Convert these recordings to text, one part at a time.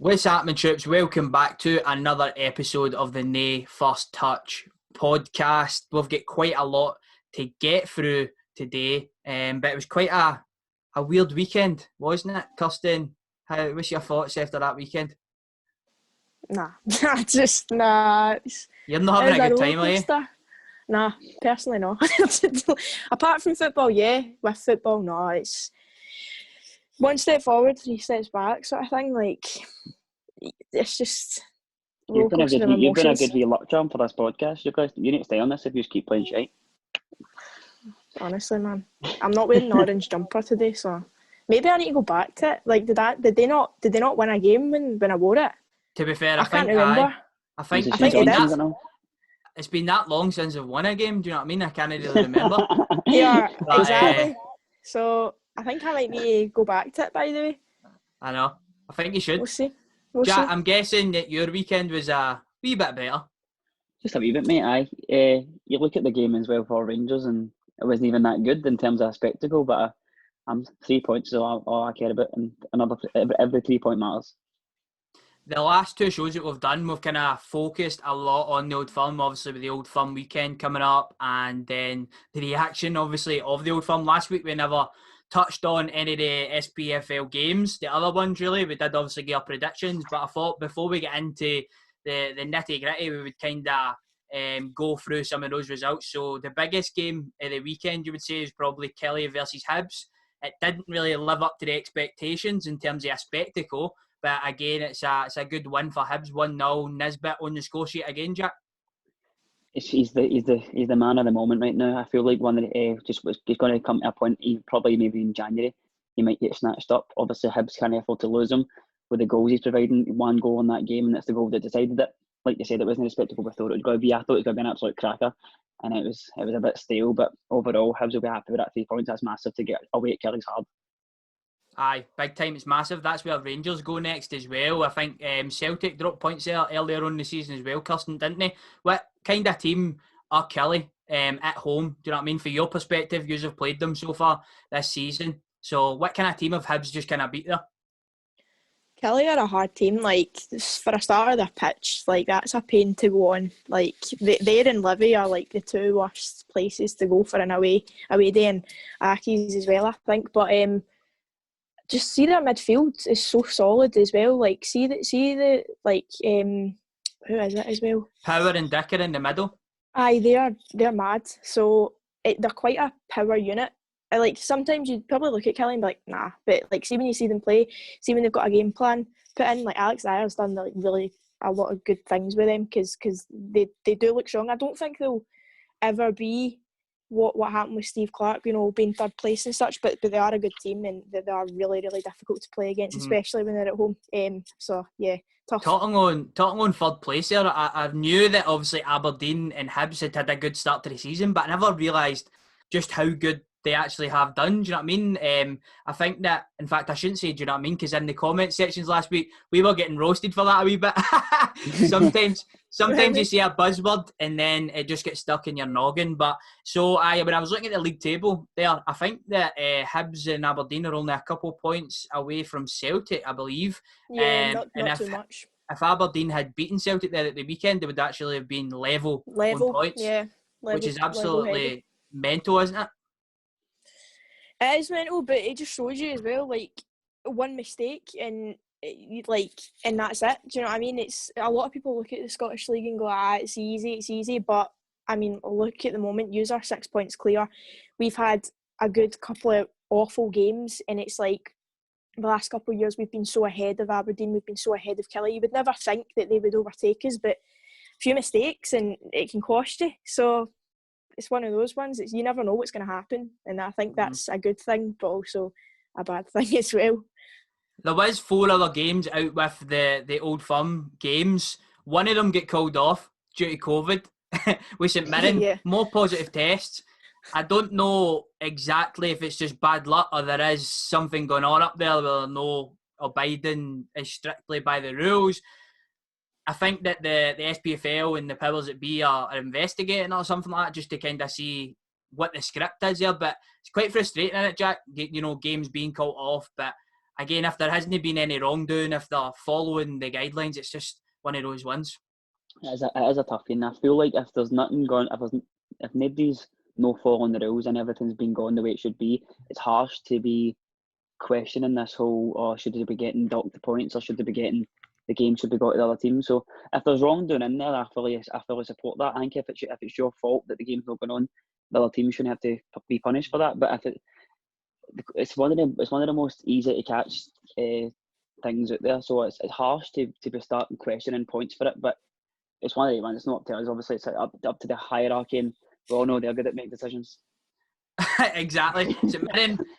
What's happening, troops? Welcome back to another episode of the Nae First Touch podcast. We've got quite a lot to get through today, but it was quite a weird weekend, wasn't it, Kirsten? What's your thoughts after that weekand? Nah. You're not having a good time, are you? Nah, personally no. Apart from football, yeah. With football, no. It's one step forward, 3 steps back sort of thing. Like, it's just You've been a good wee luck charm for this podcast. You need to stay on this if you just keep playing shite. Honestly, man, I'm not wearing an orange jumper today, so maybe I need to go back to it. Like, did they not win a game when I wore it? To be fair, I can't remember. I think it's been that long since I've won a game. Do you know what I mean? I can't really remember. Yeah, but, exactly. So I think I might need to go back to it. By the way, I know. I think you should. We'll see. Jack, I'm guessing that your weekend was a wee bit better. Just a wee bit, mate. You look at the game as well for Rangers, and it wasn't even that good in terms of a spectacle. But I'm 3 points is all I care about, and every 3 point matters. The last two shows that we've done, we've kind of focused a lot on the Old Firm, obviously with the Old Firm weekend coming up, and then the reaction, obviously, of the Old Firm. Last week we never touched on any of the SPFL games, the other ones really. We did obviously give our predictions, but I thought before we get into the nitty gritty, we would kind of go through some of those results. So the biggest game of the weekend, you would say, is probably Killie versus Hibs. It didn't really live up to the expectations in terms of a spectacle, but again, it's a good win for Hibs, 1-0. Nisbet on the score sheet again, Jack. He's the man of the moment right now. I feel like one that he's going to come to a point, probably maybe in January, he might get snatched up. Obviously, Hibs can't afford to lose him with the goals he's providing. 1 goal in that game, and that's the goal that decided it. Like you said, it wasn't a spectacle we thought it was going to be. I thought it was going to be an absolute cracker, and it was a bit stale. But overall, Hibs will be happy with that 3 points. That's massive to get away at Killie's hard. Aye, big time. It's massive. That's where Rangers go next as well. I think Celtic dropped points there earlier on in the season as well, Kirsten, didn't they? What kind of team are Killie at home? Do you know what I mean? For your perspective, you have played them so far this season. So what kind of team have Hibs just kind of beat there? Killie are a hard team. Like, for a starter, their pitch, like, that's a pain to go on. Like, they and Livy are like the 2 worst places to go for an away day, and Aki's as well, I think. But just see their midfield is so solid as well. Like, see the who is it as well? Power and Dicker in the middle. Aye, they're mad. So they're quite a power unit. Like, sometimes you'd probably look at Killie and be like, nah. But like, see when you see them play, see when they've got a game plan put in. Like, Alex Dyer's done like really a lot of good things with them because they do look strong. I don't think they'll ever be what happened with Steve Clark, being 3rd place and such, but they are a good team, and they are really, really difficult to play against, especially when they're at home. So yeah, tough. Talking on 3rd place there, I knew that obviously Aberdeen and Hibs had a good start to the season, but I never realised just how good they actually have done. Do you know what I mean? I think that, in fact, I shouldn't say do you know what I mean, because in the comment sections last week, we were getting roasted for that a wee bit. Sometimes you see a buzzword and then it just gets stuck in your noggin. But so when I was looking at the league table there, I think that Hibs and Aberdeen are only a couple points away from Celtic, I believe. Yeah, not too much. If Aberdeen had beaten Celtic there at the weekend, they would actually have been level on points, yeah, which is absolutely mental, isn't it? It is mental, but it just shows you as well, like, one mistake and that's it. Do you know what I mean? It's a lot of people look at the Scottish League and go, it's easy. But I mean, look at the moment. Yous are 6 points clear. We've had a good couple of awful games, and it's like the last couple of years we've been so ahead of Aberdeen, we've been so ahead of Killie. You would never think that they would overtake us, but a few mistakes and it can cost you. So it's one of those ones. You never know what's going to happen, and I think that's a good thing, but also a bad thing as well. There was 4 other games out with the Old Firm games. One of them get called off due to COVID with St Mirren. Yeah. More positive tests. I don't know exactly if it's just bad luck or there is something going on up there where no abiding is strictly by the rules. I think that the SPFL and the powers that be are investigating or something like that, just to kind of see what the script is there. But it's quite frustrating, isn't it, Jack? Games being called off. But again, if there hasn't been any wrongdoing, if they're following the guidelines, it's just one of those ones. It is a tough one. I feel like if there's nothing going, if nobody's no following the rules and everything's been going the way it should be, it's harsh to be questioning this whole, or should they be getting docked the points, or should they be getting, the game should be got to the other team. So if there's wrongdoing in there, I fully support that. I think if it's your fault that the game's not going on, the other team shouldn't have to be punished for that. But if it's one of the most easy to catch things out there. So it's harsh to be starting questioning points for it. But it's one of the ones. It's not up to us. Obviously, it's up to the hierarchy, and we all know they're good at making decisions. Exactly.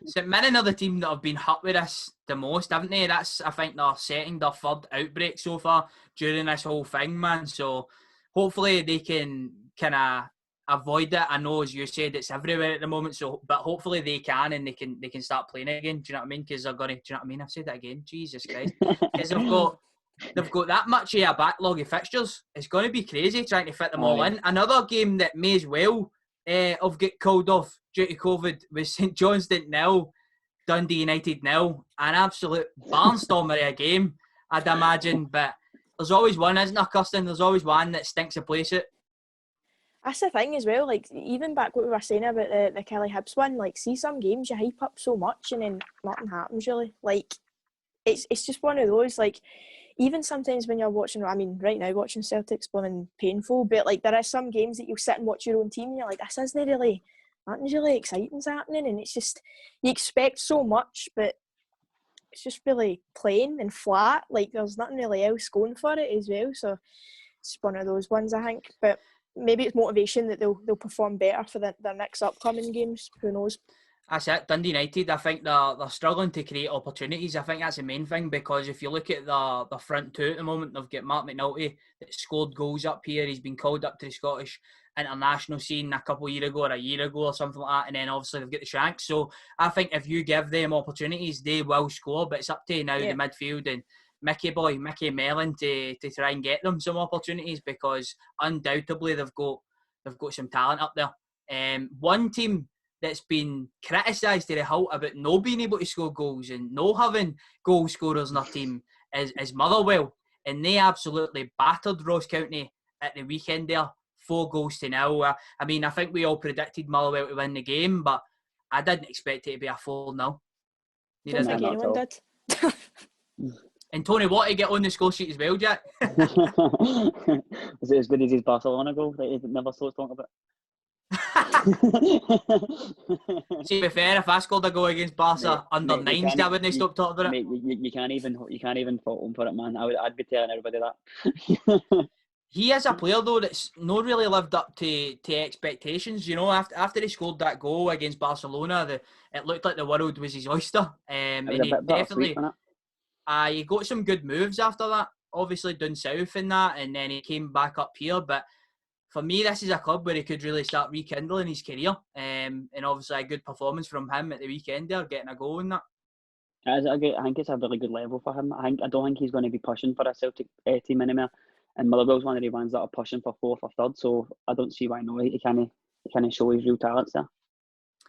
St Mirren are the team that have been hurt with this the most, haven't they? That's, I think, they're setting their third outbreak so far during this whole thing, man. So hopefully they can kind of avoid it. I know, as you said, it's everywhere at the moment. So, but hopefully they can, and they can start playing again. Do you know what I mean? Because they're going to. Do you know what I mean? I've said that again. Jesus Christ. Because they've got that much of a backlog of fixtures. It's going to be crazy trying to fit them all in. Another game that may as well have got called off due to COVID was St Johnstone 0, Dundee United 0. An absolute barnstormer of a game, I'd imagine. But there's always one, isn't there, Kirsten? There's always one that stinks a place out. That's the thing as well, like, even back what we were saying about the Killie Hibs one, like, see some games you hype up so much and then nothing happens, really. Like, it's just one of those, like, even sometimes when you're watching, I mean, right now watching Celtic's blooming painful, but like there are some games that you'll sit and watch your own team and you're like, this isn't really, nothing's really exciting's happening, and it's just, you expect so much, but it's just really plain and flat, like there's nothing really else going for it as well, so it's one of those ones, I think, but maybe it's motivation that they'll perform better for their next upcoming games, who knows. That's it. Dundee United, I think they're struggling to create opportunities. I think that's the main thing, because if you look at the front two at the moment, they've got Mark McNulty that scored goals up here. He's been called up to the Scottish international scene a couple of years ago, or a year ago or something like that, and then obviously they've got the Shanks. So I think if you give them opportunities, they will score, but it's up to now the midfield and Mickey Mellon to try and get them some opportunities, because undoubtedly they've got some talent up there. One team that's been criticised to the hilt about not being able to score goals and not having goal scorers in their team is Motherwell, and they absolutely battered Ross County at the weekend there, 4-0. I mean, I think we all predicted Motherwell to win the game, but I didn't expect it to be a 4-0. Don't think anyone did. And Tony Watt to get on the score sheet as well, Jack. Was it as good as his Barcelona goal that he never stopped talking about? See, to be fair, if I scored a goal against Barca under nines, I wouldn't stop talking about it. You can't even fault him for it, man. I'd be telling everybody that. He is a player though that's not really lived up to expectations. You know, after he scored that goal against Barcelona, it looked like the world was his oyster. And he definitely, he got some good moves after that. Obviously down south in that, and then he came back up here. But for me, this is a club where he could really start rekindling his career. And obviously a good performance from him at the weekend there, getting a goal in that. I think it's a really good level for him. I don't think he's going to be pushing for a Celtic team anymore. And Motherwell's one of the ones that are pushing for fourth or third, so I don't see why not. He can't show his real talents there.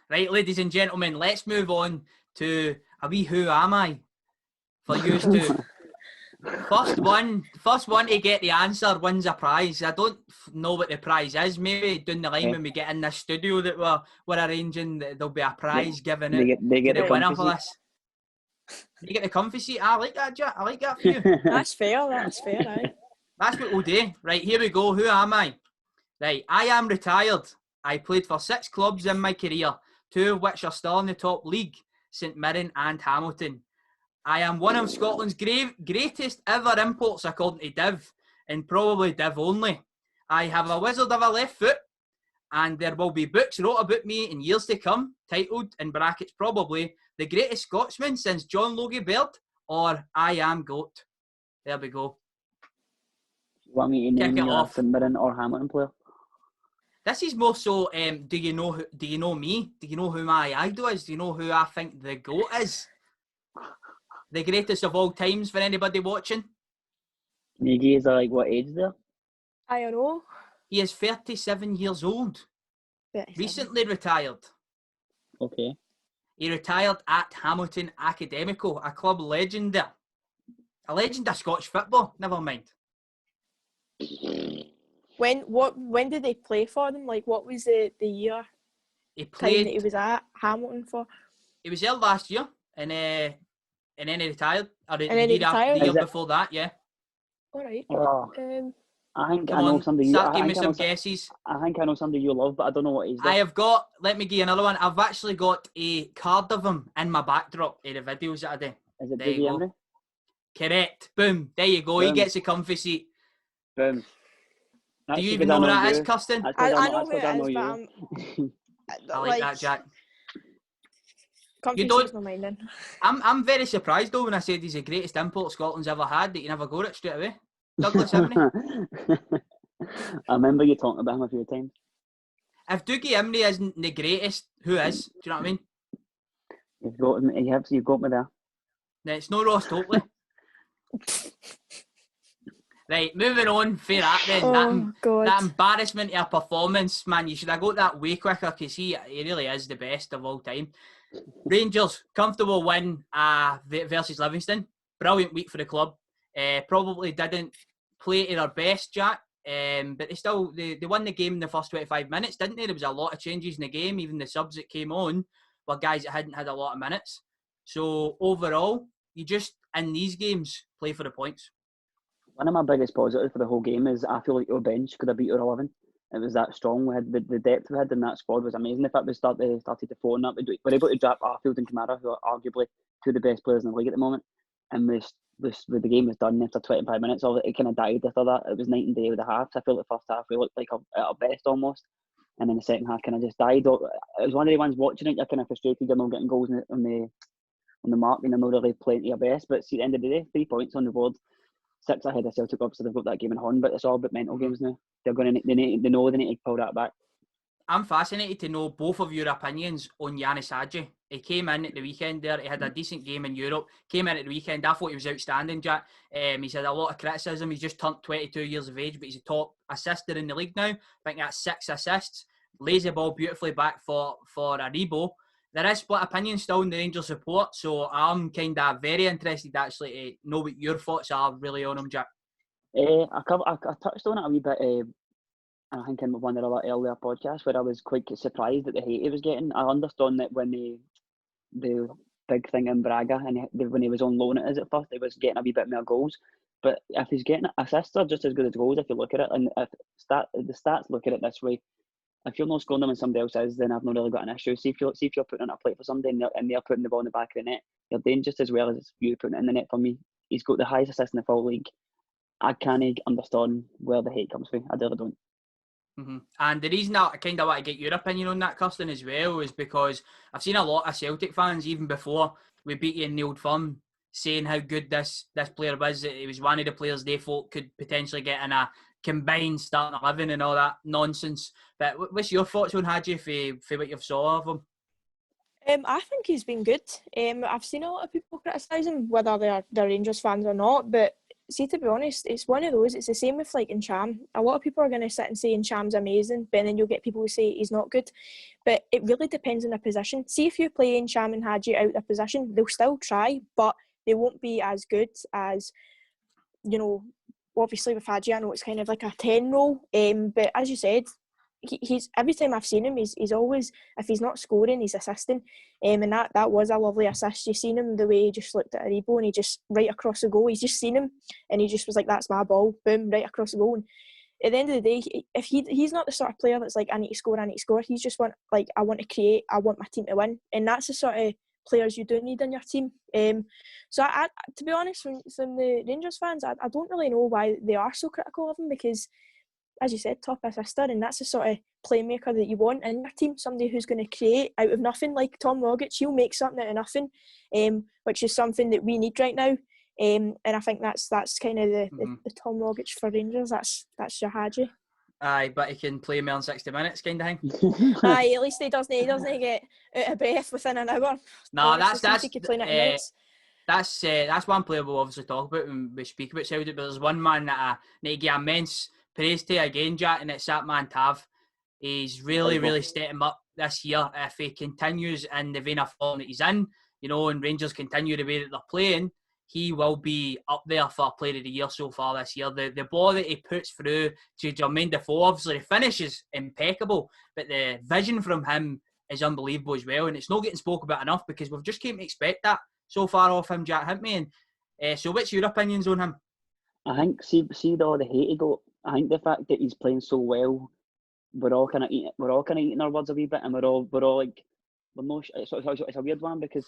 Right, ladies and gentlemen, let's move on to a wee Who Am I? For you to first one to get the answer wins a prize. I don't know what the prize is. Maybe down the line when we get in this studio that we're arranging, there'll be a prize given out they get to the the winner for this. You get the comfy seat. I like that, Jack. I like that for you. That's fair, right? That's what we'll do. Right, here we go. Who am I? Right, I am retired. I played for 6 clubs in my career, 2 of which are still in the top league, St Mirren and Hamilton. I am one of Scotland's greatest ever imports according to Div, and probably Div only. I have a wizard of a left foot, and there will be books wrote about me in years to come, titled, in brackets probably, The Greatest Scotsman Since John Logie Baird, or I Am GOAT. There we go. You want me to name you a St Mirren or Hamilton player? This is more so, do you know me? Do you know who my idol is? Do you know who I think the GOAT is? The greatest of all times for anybody watching? Can you give us what age there? I don't know. He is 37 years old. 37. Recently retired. Okay. He retired at Hamilton Academico, a club legend there. A legend of Scottish football, never mind. When did they play for them? Like, what was the year He time that he played. was at Hamilton for? He was there last year, and then he retired. Or the And then he year after, the retired? year Is it- before that, yeah. All right. Oh, I think Come I know on, somebody. start I giving me think I know. some guesses. I think I know somebody you love, but I don't know what he's. I have got. Let me give you another one. I've actually got a card of him in my backdrop of the videos that I do. Is it There you Dougie go. Emery? Correct. Boom. There you go. He Boom. gets a comfy seat. Boom. Do you even know who that is, Kirsten? That's 'cause I know who that's 'cause it is, you. but I like that, Jack. Comfy don't- seat's my mind then. I'm very surprised though when I said he's the greatest import Scotland's ever had that you never got it straight away. Douglas Emery. I remember you talking about him a few times. If Dougie Emery isn't the greatest, who is? Do you know what I mean? You've got me there. No, it's no Ross Topley. Right, moving on for that then. Oh, God. That embarrassment of a performance, man, you should have got that way quicker because he really is the best of all time. Rangers, comfortable win versus Livingston. Brilliant week for the club. Probably didn't play to their best, Jack. But they won the game in the first 25 minutes, didn't they? There was a lot of changes in the game. Even the subs that came on were guys that hadn't had a lot of minutes. So overall, you just, in these games, play for the points. One of my biggest positives for the whole game is I feel like your bench could have beat your 11. It was that strong. We had the depth we had in that squad was amazing. If it was started to phone up, we're able to drop Arfield and Kamara, who are arguably two of the best players in the league at the moment. And the game was done after 25 minutes. It kind of died after that. It was night and day with the halves. I feel like the first half we looked like at our best almost, and then the second half kind of just died. It was one of the ones watching it. You're kind of frustrated. You're not getting goals on the mark, and you're not really playing to your best. But see, at the end of the day, 3 points on the board. 6 ahead of Celtic, obviously they've got that game in hand, but it's all about mental games now. They know they need to pull that back. I'm fascinated to know both of your opinions on Yanis Hadji. He came in at the weekend there, he had a decent game in Europe, came in at the weekend, I thought he was outstanding, Jack. He's had a lot of criticism, he's just turned 22 years of age, but he's a top assister in the league now. I think that's 6 assists, lays the ball beautifully back for Aribo. There is split opinion still in the Rangers support, so I'm kind of very interested actually to know what your thoughts are really on him, Jack. I touched on it a wee bit, I think in one of the other earlier podcasts, where I was quite surprised at the hate he was getting. I understand that when the big thing in Braga, and when he was on loan at us at first, he was getting a wee bit more goals. But if he's getting assists are just as good as goals if you look at it, and if the stats look at it this way. If you're not scoring them and somebody else is, then I've not really got an issue. See if you're putting on a plate for somebody and they're putting the ball in the back of the net, you're doing just as well as you putting it in the net. For me, he's got the highest assist in the full league. I can't understand where the hate comes from. I really don't. Mm-hmm. And the reason I kind of want to get your opinion on that, Kirsten, as well, is because I've seen a lot of Celtic fans, even before we beat you in the Old Firm, saying how good this player was. It was one of the players they thought could potentially get in a combined starting 11 and all that nonsense. But what's your thoughts on Hadji for what you've saw of him? I think he's been good. I've seen a lot of people criticise him, whether they're Rangers fans or not. But see, to be honest, it's one of those. It's the same with like Ncham. A lot of people are going to sit and say Ncham's amazing, but then you'll get people who say he's not good. But it really depends on the position. See, if you play Ncham and Hadji out of their position, they'll still try, but they won't be as good as, you know. Obviously with Hadji, I know it's kind of like a 10 role. But as you said, he's every time I've seen him, he's always, if he's not scoring, he's assisting. And that was a lovely assist. You seen him the way he just looked at Aribo and he just right across the goal. He's just seen him and he just was like, "That's my ball," boom, right across the goal. And at the end of the day, if he's not the sort of player that's like, "I need to score," He's just like, "I want to create. I want my team to win," and that's the sort of players you do need in your team. So I to be honest, from the Rangers fans, I don't really know why they are so critical of him, because, as you said, top assister, and that's the sort of playmaker that you want in your team, somebody who's going to create out of nothing, like Tom Rogic. He'll make something out of nothing, which is something that we need right now. And I think that's kind of the Tom Rogic for Rangers. That's your Hadji. Aye, but he can play more than 60 minutes, kind of thing. Aye, at least he doesn't get out of breath within an hour. No, that's one player we'll obviously talk about when we speak about Celtic, but there's one man that I need to give immense praise to again, Jack, and it's that man Tav. He's really stepped him up this year. If he continues in the vein of form that he's in, and Rangers continue the way that they're playing, he will be up there for Player of the Year so far this year. The ball that he puts through to Jermaine Defoe, obviously the finish is impeccable, but the vision from him is unbelievable as well, and it's not getting spoke about enough because we've just came to expect that so far off him, Jack Hintme. And so what's your opinions on him? I think, see all the hate he got. I think the fact that he's playing so well, we're all kind of eating our words a wee bit, and we're all like, it's a weird one because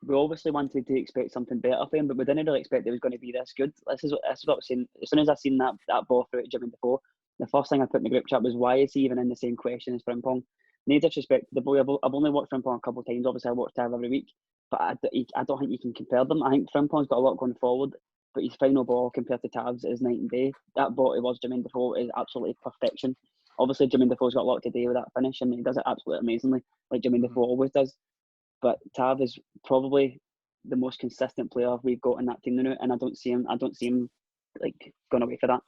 we obviously wanted to expect something better for him, but we didn't really expect it was going to be this good. This is what I was saying. As soon as I seen that ball through at Jermaine Defoe, the first thing I put in the group chat was, why is he even in the same question as Frimpong? No disrespect, the boy. I've only watched Frimpong a couple of times. Obviously, I watch Tav every week, but I don't think you can compare them. I think Frimpong's got a lot going forward, but his final ball compared to Tav's is night and day. That ball it was Jermaine Defoe is absolutely perfection. Obviously, Jermaine Defoe's got a lot to do with that finish, and he does it absolutely amazingly, like Jermaine Defoe always does. But Tav is probably the most consistent player we've got in that team now, and I don't see him like going away for that.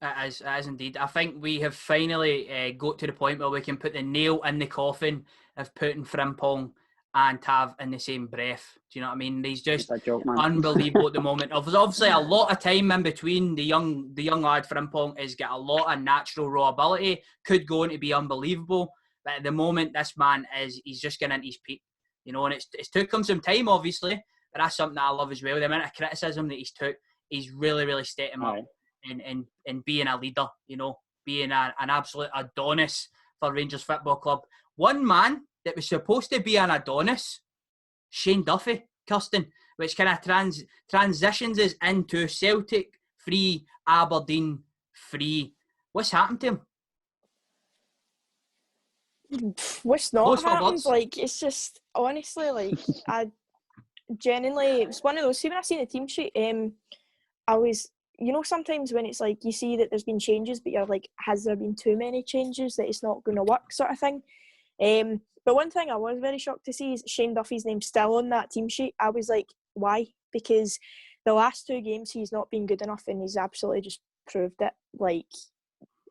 It is indeed. I think we have finally got to the point where we can put the nail in the coffin of putting Frimpong and Tav in the same breath. Do you know what I mean? He's just unbelievable at the moment. Obviously, a lot of time in between the young lad Frimpong has got a lot of natural raw ability. Could go on to be unbelievable, but at the moment, this man he's just getting into his peak. And it's took him some time, obviously, but that's something that I love as well. The amount of criticism that he's really stepped him up in being a leader, being an absolute Adonis for Rangers Football Club. One man that was supposed to be an Adonis, Shane Duffy, Kirsten, which kind of transitions us into Celtic free, Aberdeen free. What's happened to him? What's not happened? Like, it's just, honestly, like, I genuinely, it was one of those, see when I seen the team sheet, I was, sometimes when it's like, you see that there's been changes, but you're like, has there been too many changes that it's not going to work, sort of thing. But one thing I was very shocked to see is Shane Duffy's name still on that team sheet. I was like, why? Because the last 2 games he's not been good enough, and he's absolutely just proved it. Like,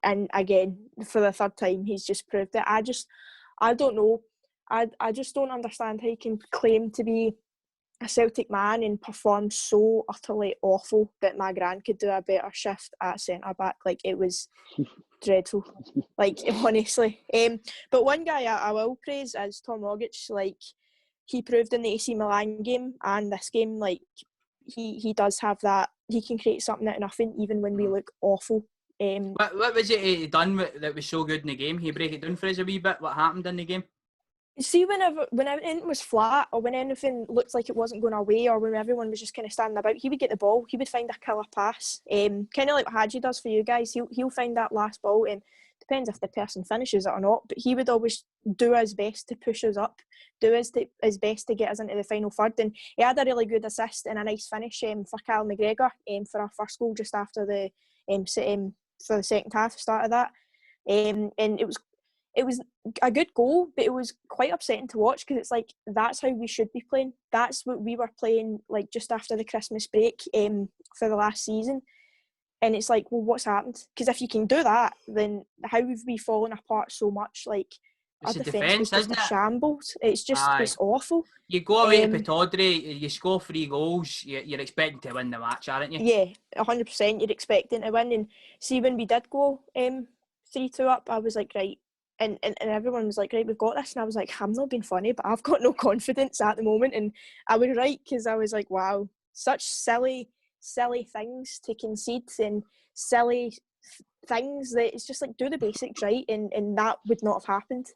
and again, for the 3rd time, he's just proved it. I don't know. I just don't understand how he can claim to be a Celtic man and perform so utterly awful that my gran could do a better shift at centre-back. Like, it was dreadful. Like, honestly. But one guy I will praise is Tom Rogic. Like, he proved in the AC Milan game and this game, like, he does have that. He can create something out of nothing, even when we look awful. What was it he done that was so good in the game? Can you break it down for us a wee bit? What happened in the game? See, when anything was flat, or when anything looked like it wasn't going away, or when everyone was just kind of standing about, he would get the ball. He would find a killer pass, kind of like what Hadji does for you guys. He'll find that last ball, and depends if the person finishes it or not. But he would always do his best to push us up, do his best to get us into the final third. And he had a really good assist and a nice finish for Cal McGregor for our first goal just after the for the second half, start of that. And it was a good goal, but it was quite upsetting to watch because it's like, that's how we should be playing. That's what we were playing like just after the Christmas break for the last season. And it's like, well, what's happened? Because if you can do that, then how have we fallen apart so much? Like, it's our defence was just a shambles. It's just, it's awful. You go away to Pataudry, you score 3 goals, you're expecting to win the match, aren't you? Yeah, 100% you're expecting to win. And see, when we did go 3-2 up, I was like, right. And everyone was like, right, we've got this. And I was like, I'm not being funny, but I've got no confidence at the moment. And I was right, because I was like, wow, such silly things to concede and silly things that it's just like, do the basics right, and that would not have happened.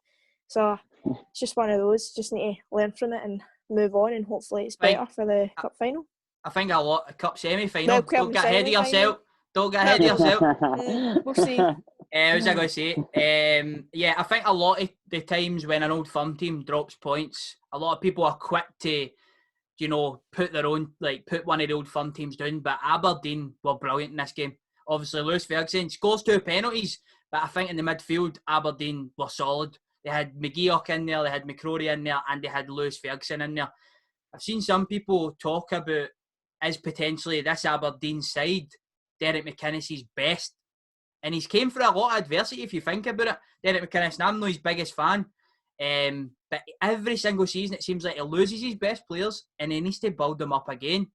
So it's just one of those, just need to learn from it and move on, and hopefully it's better for the cup final. I think a lot of cup semi-final. Don't get ahead of yourself. We'll see. What was I going to say? Yeah, I think a lot of the times when an Old Firm team drops points, a lot of people are quick to, put one of the Old Firm teams down. But Aberdeen were brilliant in this game. Obviously, Lewis Ferguson scores 2 penalties, but I think in the midfield, Aberdeen were solid. They had McGeoch in there, they had McCrory in there, and they had Lewis Ferguson in there. I've seen some people talk about, is potentially this Aberdeen side Derek McInnes's best And he's came through a lot of adversity, if you think about it. Derek McInnes, I'm not his biggest fan. But every single season, it seems like he loses his best players and he needs to build them up again.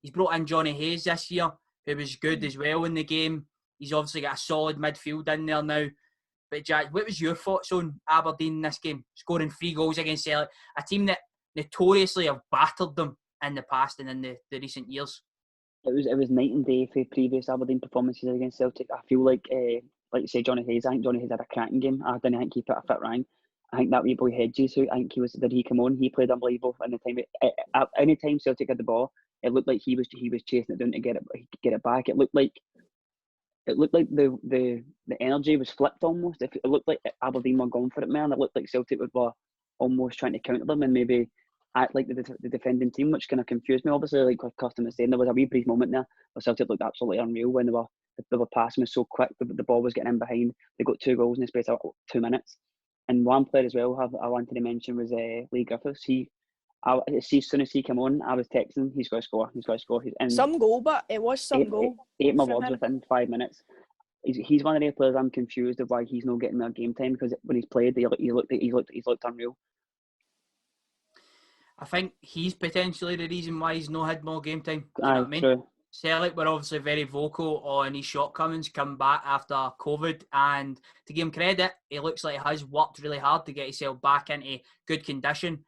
He's brought in Johnny Hayes this year, who was good as well in the game. He's obviously got a solid midfield in there now. But Jack, what was your thoughts on Aberdeen in this game? Scoring 3 goals against Celtic, a team that notoriously have battered them in the past and in the recent years. It was night and day for previous Aberdeen performances against Celtic. I feel like you say, Johnny Hayes. I think Johnny Hayes had a cracking game. I didn't think he put a fit rank. I think that wee boy Hedges, who I think did he come on? He played unbelievable. And any time Celtic had the ball, it looked like he was chasing it down to get it back. It looked like the energy was flipped almost. It looked like Aberdeen were going for it, man. It looked like Celtic were almost trying to counter them and maybe act like the defending team, which kind of confused me. Obviously, like Kirsten was saying, there was a wee brief moment there where Celtic looked absolutely unreal when they were passing was so quick. The ball was getting in behind. They got 2 goals in the space of 2 minutes. And one player as well I wanted to mention was Lee Griffiths. As soon as he came on, I was texting, he's got to score. Some goal, but it was some goal. 8 more words within 5 minutes. He's one of the players I'm confused of why he's not getting more game time, because when he's played, he's looked unreal. I think he's potentially the reason why he's not had more game time. Do you know what I mean? True. Celtic were obviously very vocal on his shortcomings come back after COVID, and to give him credit, he looks like he has worked really hard to get himself back into good condition.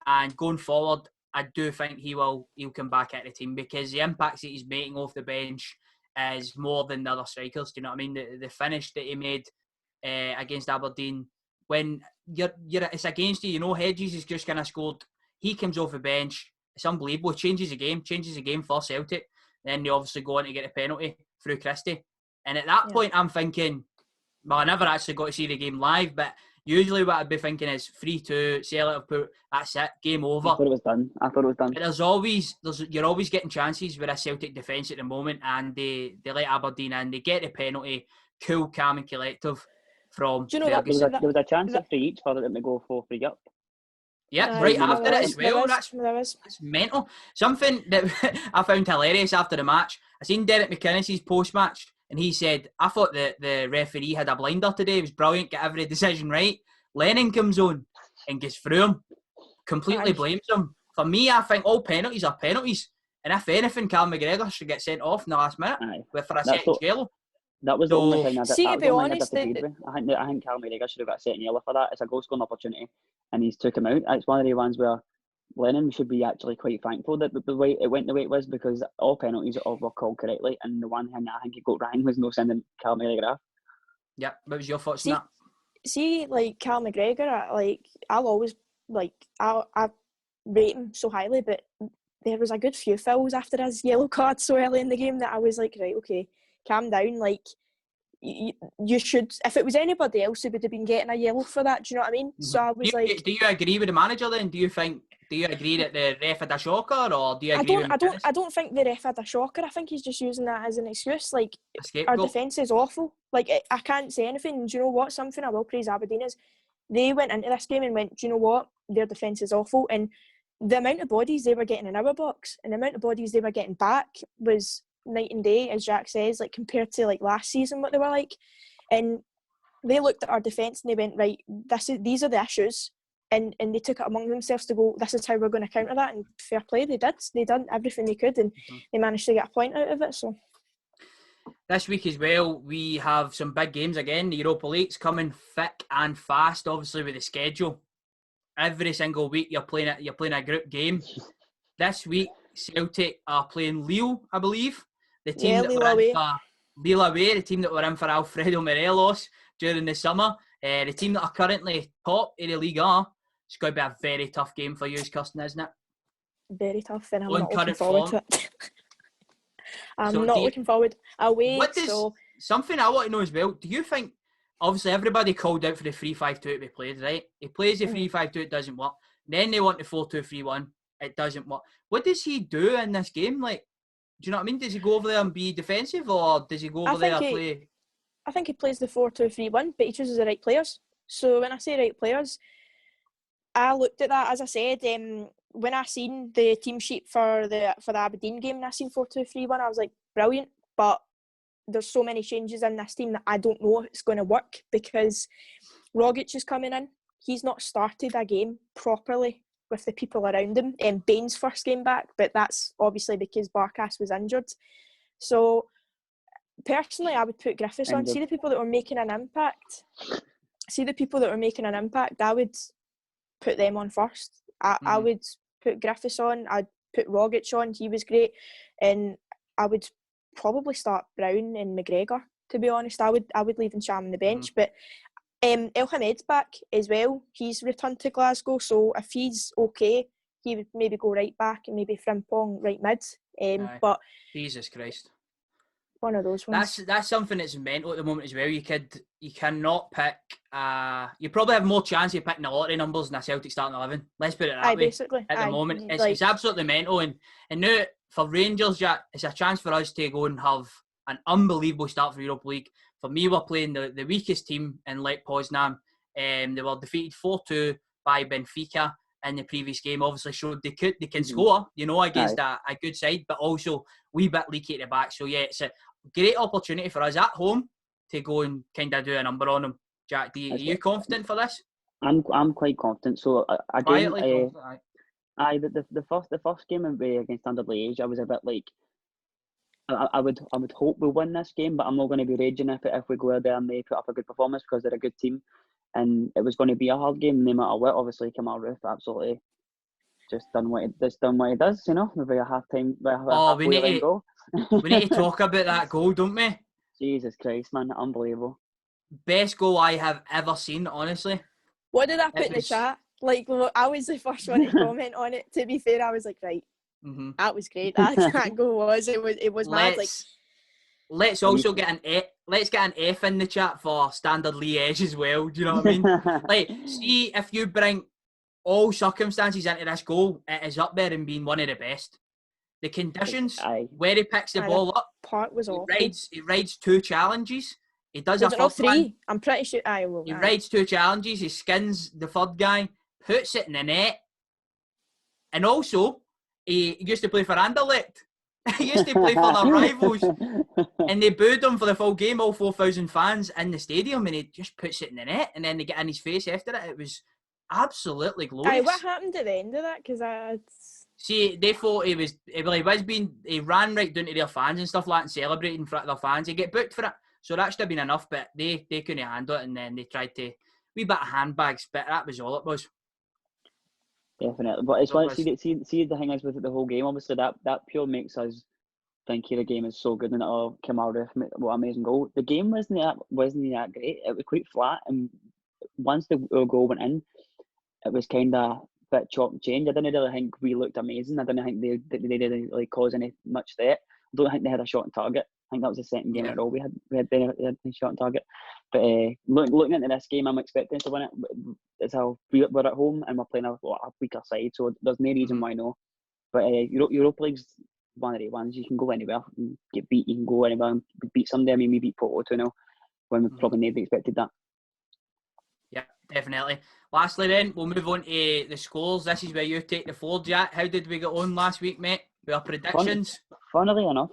And going forward, I do think he'll come back at the team, because the impacts that he's making off the bench is more than the other strikers. Do you know what I mean? The finish that he made against Aberdeen, when it's against you, you know, Hedges has just kind of scored. He comes off the bench. It's unbelievable. Changes the game for Celtic. Then they obviously go on to get a penalty through Christie. And at that point, I'm thinking, well, I never actually got to see the game live, but usually what I'd be thinking is 3-2, Celtic have put, that's it, game over. I thought it was done. But you're always getting chances with a Celtic defence at the moment, and they let Aberdeen in, they get the penalty, cool, calm and collective from Ferguson. There was a chance at 3 each for them to go 4-3 up. Yeah, right after it as well. That's mental. Something that I found hilarious after the match, I seen Derek McInnes' post-match, and he said, I thought that the referee had a blinder today. It was brilliant, get every decision right. Lennon comes on and gets through him, completely blames him. For me, I think all penalties are penalties. And if anything, Cal McGregor should get sent off in the last minute for a second yellow. That was the only thing I disagreed with. I think Cal McGregor should have got a second yellow for that. It's a goal-scoring opportunity, and he's took him out. It's one of the ones where Lennon should be actually quite thankful that the way it went the way it was, because all penalties were called correctly, and the one thing I think he got wrong was no sending Cal McGregor off. Yeah, what was your thoughts on that? See, like Cal McGregor, I'll always I rate him so highly, but there was a good few fouls after his yellow card so early in the game that I was like, right, okay, calm down. Like you should, if it was anybody else, who would have been getting a yellow for that. Do you know what I mean? Mm-hmm. So I was do you agree with the manager then? Do you agree that the ref had a shocker, or do you agree I don't think the ref had a shocker. I think he's just using that as an excuse. Like, our defence is awful. Like, I can't say anything. Do you know what? Something I will praise Aberdeen is they went into this game and went, do you know what? Their defence is awful. And the amount of bodies they were getting in our box and the amount of bodies they were getting back was night and day, as Jack says, like compared to like last season, what they were like. And they looked at our defence and they went, right, these are the issues. And they took it among themselves to go, this is how we're going to counter that. And fair play, they did. They done everything they could, and they managed to get a point out of it. So this week as well, we have some big games again. The Europa League's coming thick and fast, obviously, with the schedule. Every single week you're playing a group game. This week, Celtic are playing Lille, I believe. The team Lille away, the team that were in for Alfredo Morelos during the summer. The team that are currently top in the league are. It's going to be a very tough game for you, Kirsten, isn't it? Very tough, and I'm not looking forward to it. I'm not looking forward. Something I want to know as well, do you think, obviously everybody called out for the 3-5-2 to be played, right? He plays the 3-5-2, it doesn't work. Then they want the 4-2-3-1, it doesn't work. What does he do in this game? Like, do you know what I mean? Does he go over there and be defensive, or does he go over there and play? I think he plays the 4-2-3-1, but he chooses the right players. So when I say right players, I looked at that, as I said, when I seen the team sheet for the Aberdeen game and I seen 4-2-3-1, I was like, brilliant. But there's so many changes in this team that I don't know if it's going to work, because Rogic is coming in. He's not started a game properly with the people around him. Bain's first game back, but that's obviously because Barkas was injured. So personally, I would put Griffiths on. See the people that were making an impact. I would put them on first. I would put Griffiths on. I'd put Rogic on. He was great. And I would probably start Brown and McGregor, to be honest. I would leave Sham on the bench. But El Hamed's back as well. He's returned to Glasgow. So if he's okay, he would maybe go right back and maybe Frimpong right mid. But Jesus Christ. One of those ones. That's something that's mental at the moment as well. You cannot pick. You probably have more chance of picking the lottery numbers than a Celtic starting 11. Let's put it that way. Basically, at the moment, it's absolutely mental. And now for Rangers, it's a chance for us to go and have an unbelievable start for Europa League. For me, we're playing the weakest team in Lech Poznan. They were defeated 4-2 by Benfica in the previous game. Obviously showed they can score, against a good side, but also wee bit leaky at the back. So yeah, it's a great opportunity for us at home to go and kind of do a number on them. Jack, are you confident for this? I'm quite confident. So again, confident, the first game against Dundee United, I was a bit like, I would hope we win this game, but I'm not going to be raging if we go out there and they put up a good performance, because they're a good team, and it was going to be a hard game no matter what. Obviously, Kilmarnock absolutely just done what he does, maybe a half time. We need to talk about that goal, don't we? Jesus Christ, man, unbelievable! Best goal I have ever seen, honestly. What did I put in the chat? Like, I was the first one to comment on it. To be fair, I was like, right, that was great. That goal was mad. Like, let's also get an F in the chat for Standard Liège as well. Do you know what I mean? Like, see, if you bring all circumstances into this goal, it is up there and being one of the best. The conditions, where he picks the ball up, part was awful. He rides 2 challenges. He does was a first 3. One. I'm pretty sure. He rides 2 challenges. He skins the third guy, puts it in the net, and also he used to play for Anderlecht. He used to play for their rivals, and they booed him for the full game. All 4,000 fans in the stadium, and he just puts it in the net, and then they get in his face after it. It was absolutely glorious. What happened at the end of that? Because see, they thought he ran right down to their fans and stuff like that and celebrated in front of their fans. He get booked for it. So that should have been enough, but they couldn't handle it, and then they tried to wee bit of handbags, but that was all it was. Definitely, but it's like see the thing is with the whole game. Obviously, that pure makes us think the game is so good, and Kilmarnock, what amazing goal. The game wasn't that great. It was quite flat, and once the goal went in, it was kind of a bit chop and change. I didn't really think we looked amazing. I didn't think they didn't really cause any much threat. I don't think they had a shot on target. I think that was the second game in a row we had a shot on target. But looking into this game, I'm expecting to win it. It's how we're at home and we're playing a weaker side, so there's no reason why no. But Europa League's one of the ones you can go anywhere and get beat. You can go anywhere and beat somebody. I mean, we beat Porto 2-0 when we probably never expected that. Yeah, definitely. Lastly, then we'll move on to the scores. This is where you take the floor, Jack. How did we get on last week, mate? With our predictions. Funnily enough,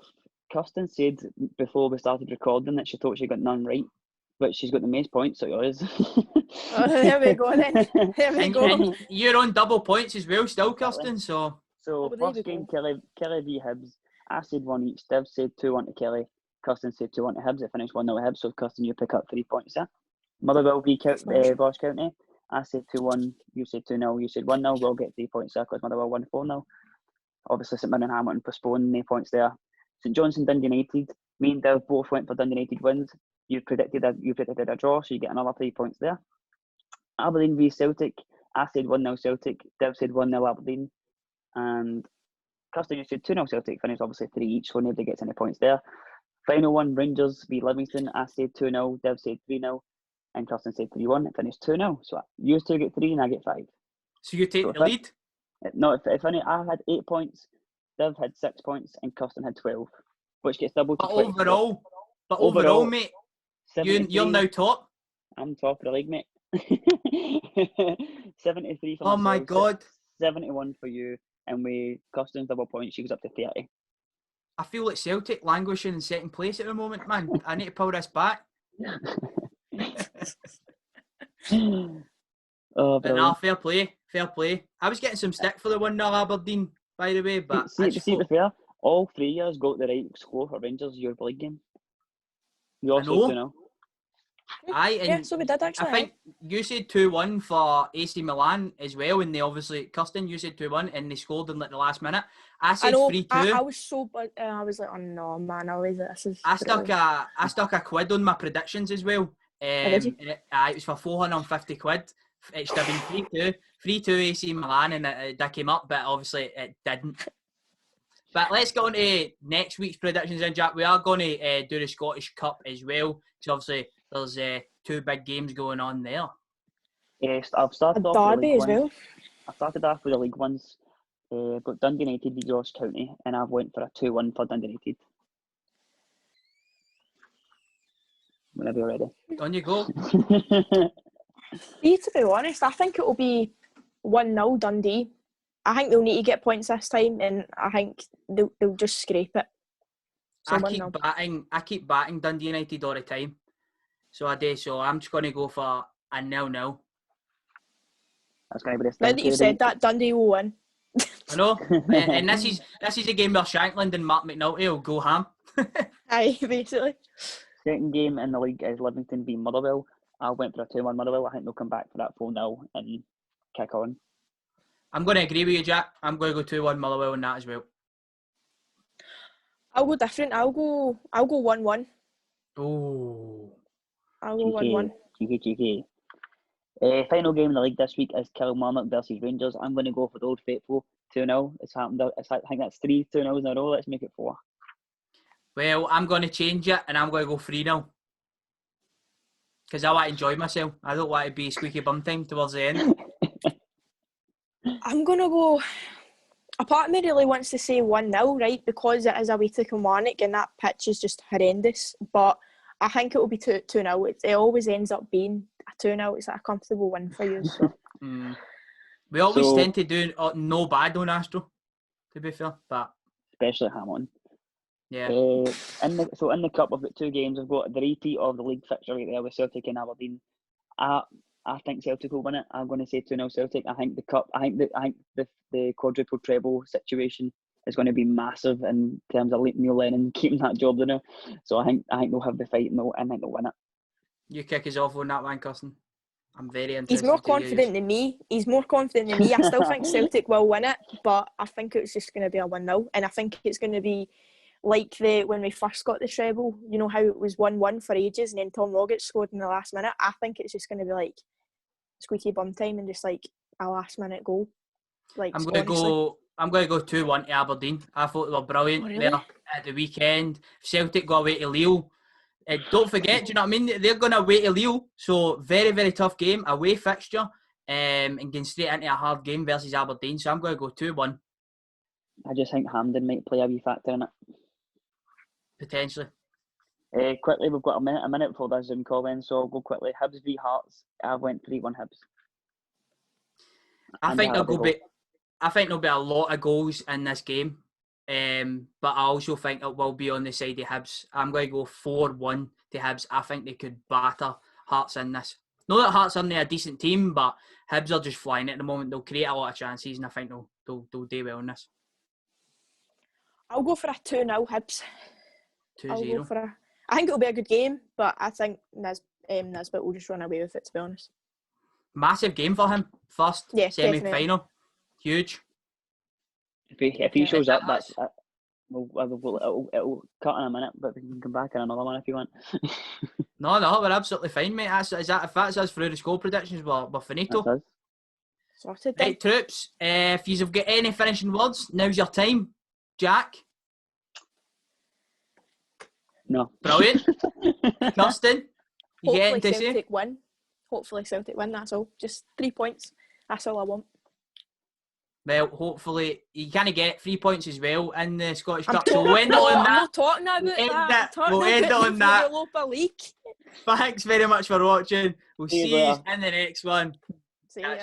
Kirsten said before we started recording that she thought she got none right, but she's got the most points, so yours. There we go then. There we go. And you're on double points as well still, Kirsten, so... So, first game, Killie v Hibs. I said 1 each. Div said 2-1 to Killie. Kirsten said 2-1 to Hibs. It finished 1-0 to Hibs, so Kirsten, you pick up 3 points there. Motherwell v Bosch County. I said 2-1, you said 2-0, you said 1-0. We'll get 3 points there because Motherwell won 4-0. Obviously, St Mirren and Hamilton postponed, no points there. St Johnstone, Dundee United. Me and Div both went for Dundee United wins. You predicted a draw, so you get another 3 points there. Aberdeen v Celtic. I said 1-0 Celtic. Div said 1-0 Aberdeen. And Kirsten, you said 2-0 Celtic. Finished obviously 3 each, so nobody gets any points there. Final one, Rangers v Livingston. I said 2-0. Div said 3-0. And Kirsten said 3-1. It finished 2-0. So you two get 3 and I get 5. So you take the lead? No, I had 8 points. Div had 6 points and Kirsten had 12, which gets doubled to 20. Overall, mate, you're now top. I'm top of the league, mate. 73 for myself. Oh my God. 71 for you, and we Kirsten's double point. She goes up to 30. I feel like Celtic languishing in second place at the moment, man. I need to pull this back. Oh, But nah, brilliant. fair play. I was getting some stick for the 1-0 Aberdeen, by the way, but See, to be fair, all three of us got the right score for Rangers Europa League game. We all I said know. 2-0. Yeah, so we did actually. I think you said 2-1 for AC Milan as well, and they obviously, Kirsten, you said 2-1, and they scored in like the last minute. I said 3-2. I was so, but I was like, oh no, man, this is. I stuck a quid on my predictions as well. Did you? It was for 450 quid. It should have been 3-2. 3-2 AC Milan, and that came up, but obviously it didn't. But let's get on to next week's predictions then, Jack. We are going to do the Scottish Cup as well, because obviously there's 2 big games going on there. Yes, I've started A off with the derby League as Ones. well. I started off with the League Ones. I've got Dundee United v Ross County, and I've went for a 2-1 for Dundee United. Whenever you're ready. On you go. See, to be honest, I think it will be 1-0 Dundee. I think they'll need to get points this time, and I think they'll just scrape it. So I keep batting Dundee United all the time. So I do. So I'm just going to go for a 0-0. That's going to be the Now that you've said that, Dundee will win. I know. And this is a game where Shankland and Mark McNulty will go ham. Aye, basically. Second game in the league is Livingston v Motherwell. I went for a 2-1 Motherwell. I think they'll come back for that 4-0 and kick on. I'm going to agree with you, Jack. I'm going to go 2-1 Motherwell in that as well. I'll go different. I'll go 1-1. Oh. I'll go 1-1. Cheeky. Final game in the league this week is Kilmarnock versus Rangers. I'm going to go for the Old Faithful 2-0. It's happened. I think that's 3 2-0s in a row. Let's make it 4. Well, I'm going to change it and I'm going to go 3-0. Because I want to enjoy myself. I don't want to be squeaky bum time towards the end. I'm going to go... A part of me really wants to say 1-0, right? Because it is away to Kilmarnock and that pitch is just horrendous. But I think it will be 2-0. It always ends up being a 2-0. It's like a comfortable win for you. So. We always tend to do no bad on Astro, to be fair. But especially Hamilton. Yeah. In the cup, I've got 2 games. I've got the repeat of the league fixture right there with Celtic and Aberdeen. I think Celtic will win it. I'm going to say 2-0 Celtic. I think the cup. I think the quadruple treble situation is going to be massive in terms of Neil Lennon keeping that job there. So I think they'll have the fight and I think they'll win it. You kick us off on that one, Kirsten. I'm very interested. He's more confident than me. I still think Celtic will win it, but I think it's just going to be a 1-0, and I think it's going to be like when we first got the treble. You know how it was 1-1 for ages, and then Tom Rogic scored in the last minute. I think it's just going to be like squeaky bum time and just like a last minute goal. Like I'm going to go 2-1 to Aberdeen. I thought they were brilliant there at the weekend. Celtic go away to Lille. Don't forget, do you know what I mean? They're going away to Lille, so very, very tough game, away fixture, and getting straight into a hard game versus Aberdeen. So I'm going to go 2-1. I just think Hampden might play a wee factor in it. Potentially. Quickly, we've got a minute before the Zoom call in, so I'll go quickly. Hibs v Hearts. I went 3-1 Hibs. I think there'll be a lot of goals in this game. But I also think it will be on the side of Hibs. I'm going to go 4-1 to Hibs. I think they could batter Hearts in this. Not that Hearts aren't a decent team, but Hibs are just flying at the moment. They'll create a lot of chances, and I think they'll do well in this. I'll go for a 2-0 Hibs. 2-0. I think it'll be a good game, but I think Nisbet will just run away with it, to be honest. Massive game for him. First semi-final. Huge. If he shows up, that's it. It'll cut in a minute, but we can come back in another one if you want. No, we're absolutely fine, mate. If that's us through the score predictions, we're finito. Sorted. Right, troops. If you've got any finishing words, now's your time. Jack? No. Brilliant. Kirsten? You get anything to say? Hopefully Celtic win, that's all. Just 3 points. That's all I want. Well, hopefully you can't get 3 points as well in the Scottish Cup. So we'll end it on that. I'm not talking about that. We'll end it on that. The Europa League. Thanks very much for watching. We'll see you in the next one. See ya.